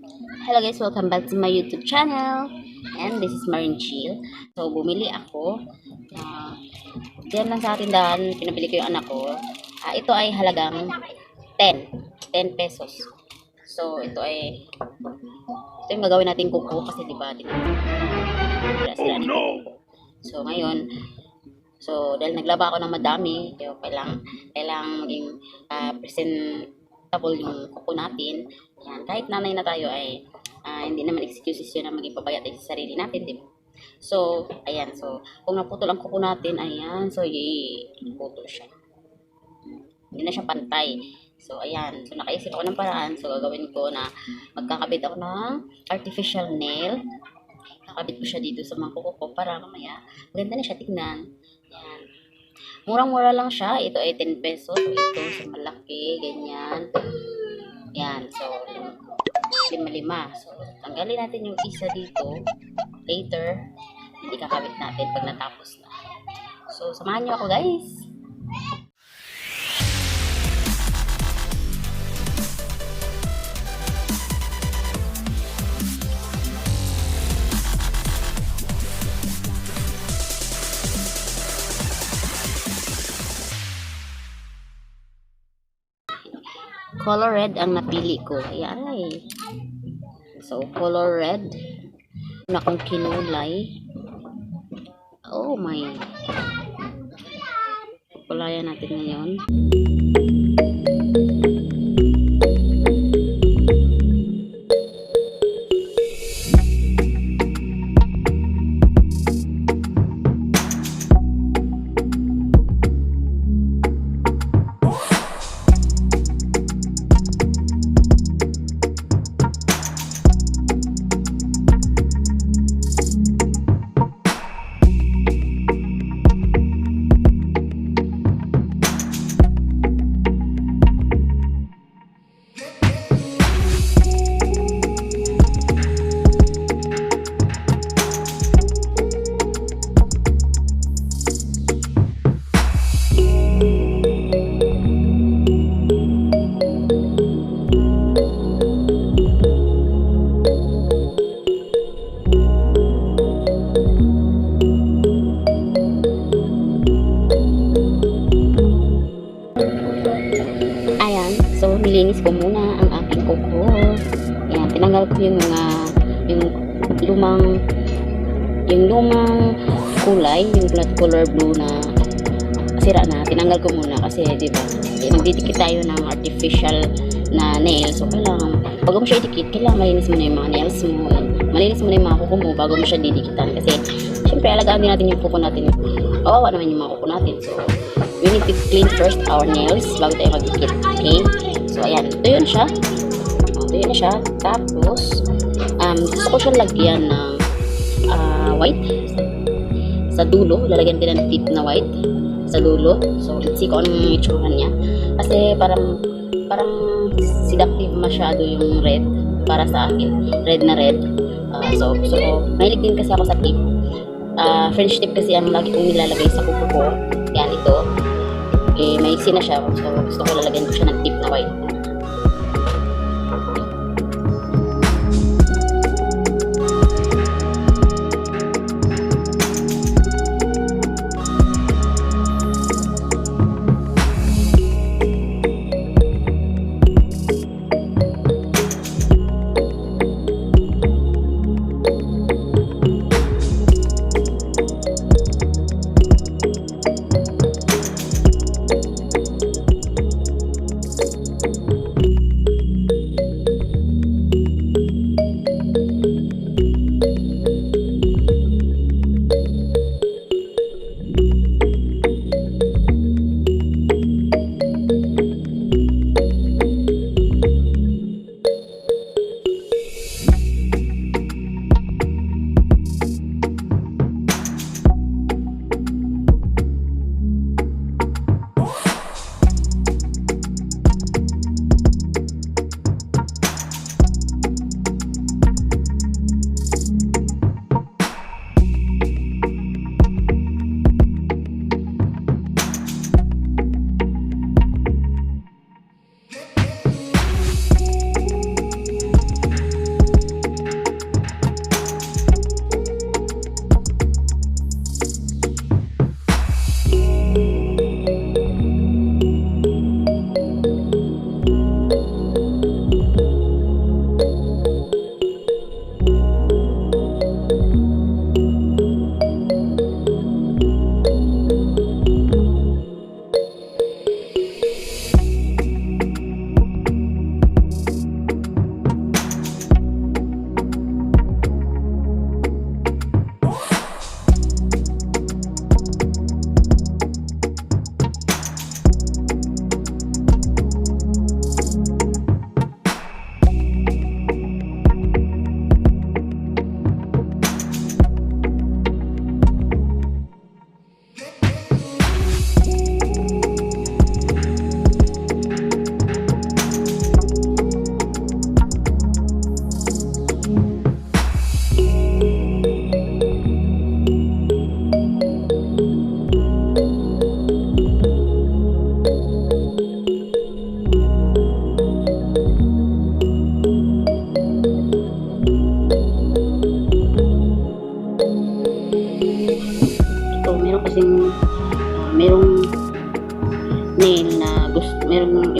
Hello guys, welcome back to my YouTube channel. And this is Marin Chill. So, bumili ako. Diyan lang sa tindahan, pinabili ko yung anak ko. Ito ay halagang 10 pesos. So, ito yung gagawin natin kuko kasi diba, sira-sira na yung kuko. So, ngayon, dahil naglaba ako ng madami, kailangan maging presentable yung kuko natin. Yan, kahit nanay na tayo ay hindi naman excuses yun na maging pabayat tayo sa sarili natin, di ba? So, ayan. So, kung naputol ang kuko natin, ayan. So, putol siya. Hindi na siya pantay. So, ayan. So, nakaisip ako ng paraan. So, gagawin ko na magkakabit ako ng artificial nail. Kakabit ko siya dito sa mga kuko ko para mamaya maganda na siya tignan. Ayan. Murang-mura lang siya. Ito ay 10 pesos. So, ito sa malaki. Ganyan. Ayan. So, 5. So, tanggalin natin yung isa dito. Later, hindi kakabit natin pag natapos na. So, samahan nyo ako guys. Color red ang napili ko. Ayan ay. So, color red. Na kung kinulay. Oh my. Kulayan natin ngayon. So, nilinis ko muna ang aking kuko. Ayan, tinanggal ko yung mga lumang kulay, yung blood color blue na sira na. Tinanggal ko muna kasi, di ba, magdidikit tayo ng artificial na nail. So, kailangan, bago mo siya idikit, kailangan malinis mo na yung mga nails mo. Malinis mo na yung mga kuko mo bago mo siya didikitan. Kasi, syempre, alagaan din natin yung kuko natin. Kawawa naman yung mga kuko natin. So, we need to clean first our nails bago tayo magdikit. Okay? So, ayan. Ito yun siya. Ito yun siya. Tapos, gusto ko siya lagyan ng white. Sa dulo. Lalagyan din ng tip na white. Sa dulo. So, let's see kung anong itsura niya. Kasi, parang seductive masyado yung red. Para sa akin. Red na red. So, mahilig din kasi ako sa tip. French tip kasi ang lagi kong nilalagay sa kuko ko. Yan, ito. Maiksi na siya. So, gusto ko lalagyan ko siya ng tip na white.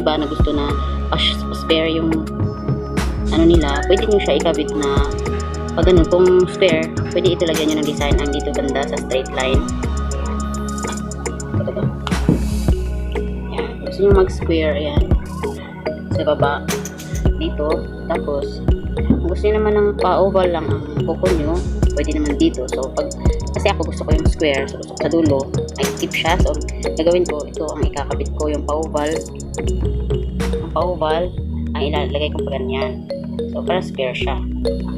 iba na gusto na spare yung ano nila, pwede nyo siya ikabit na pag ganun, kung square, pwede italagyan nyo ng design ang dito banda sa straight line. Ito ba? Yan. Gusto nyo mag-square, ayan. Sa baba. Dito. Tapos, kung gusto nyo naman ng pa-oval lang ang kuko nyo, pwede naman dito. So, kasi ako gusto ko yung square. So, gusto ko sa dulo, ay tip siya. So, gagawin ko, ito ang ikakabit ko, yung pa-oval. Ang pa-oval, ang ilalagay ko pa ganyan. So, para square siya.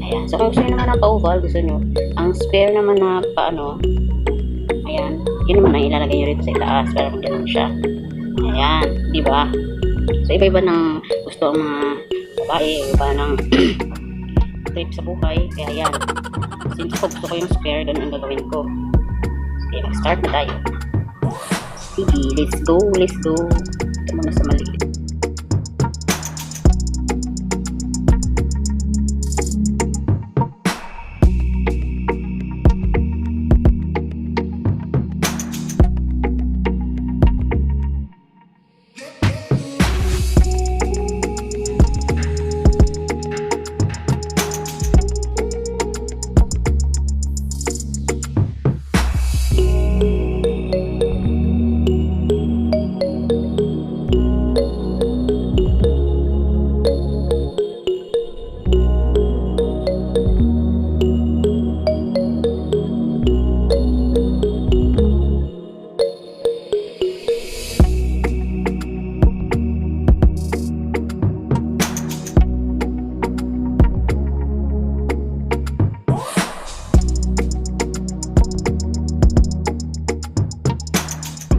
Ayan. So, kung gusto nyo naman ng pa-oval, gusto nyo, ang square naman na paano, ayan, yun naman ang ilalagay nyo rito sa itaas para magdanan siya. Ayan. Diba? So, iba-iba ng gusto ang mga babae, iba ng trip sa buhay. Kaya ayan. Since ako gusto ko yung square, ganun ang gagawin ko. Sige, mag-start na tayo. Sige, let's go, let's go. Ito muna sa maliit.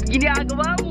Ginagawa mo.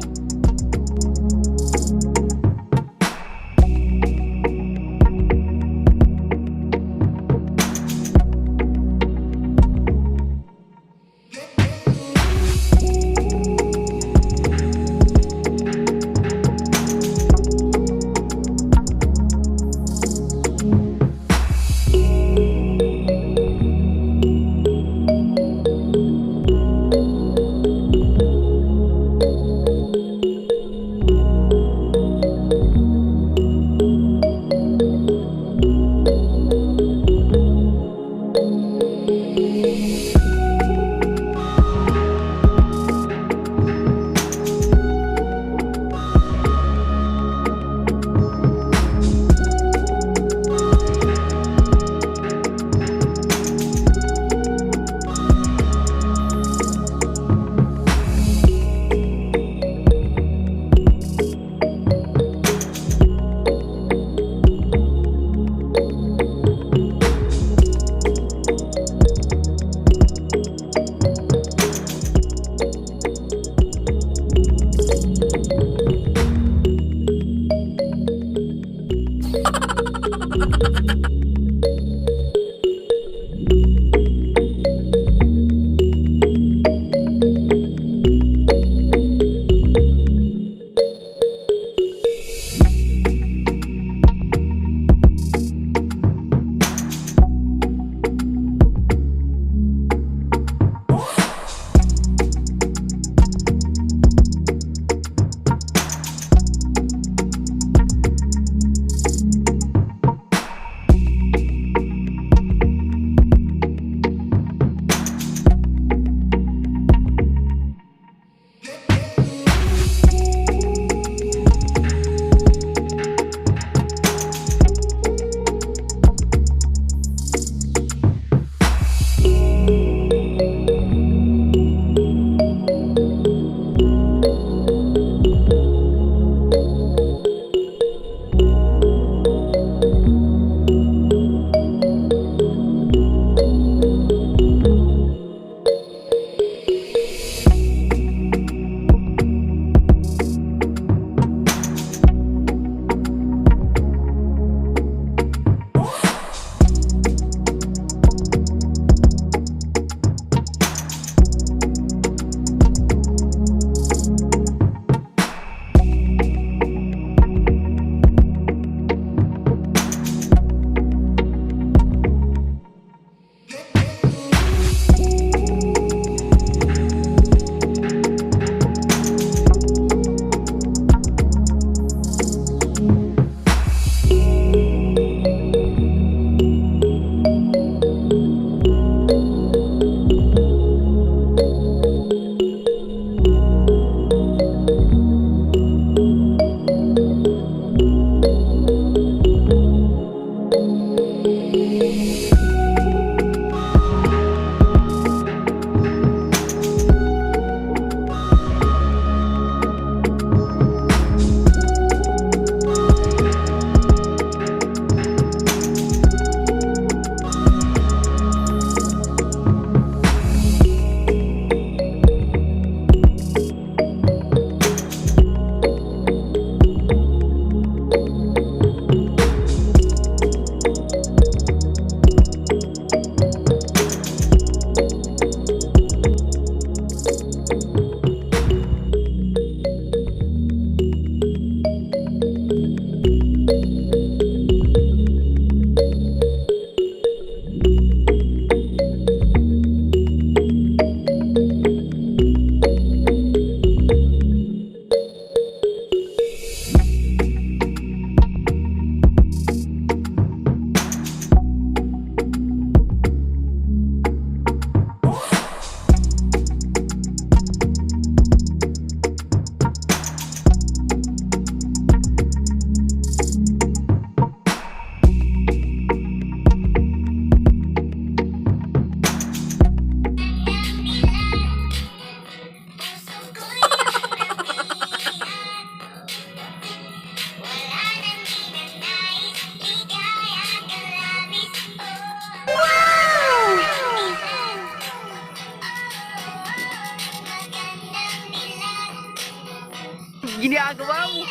ginagawa mo?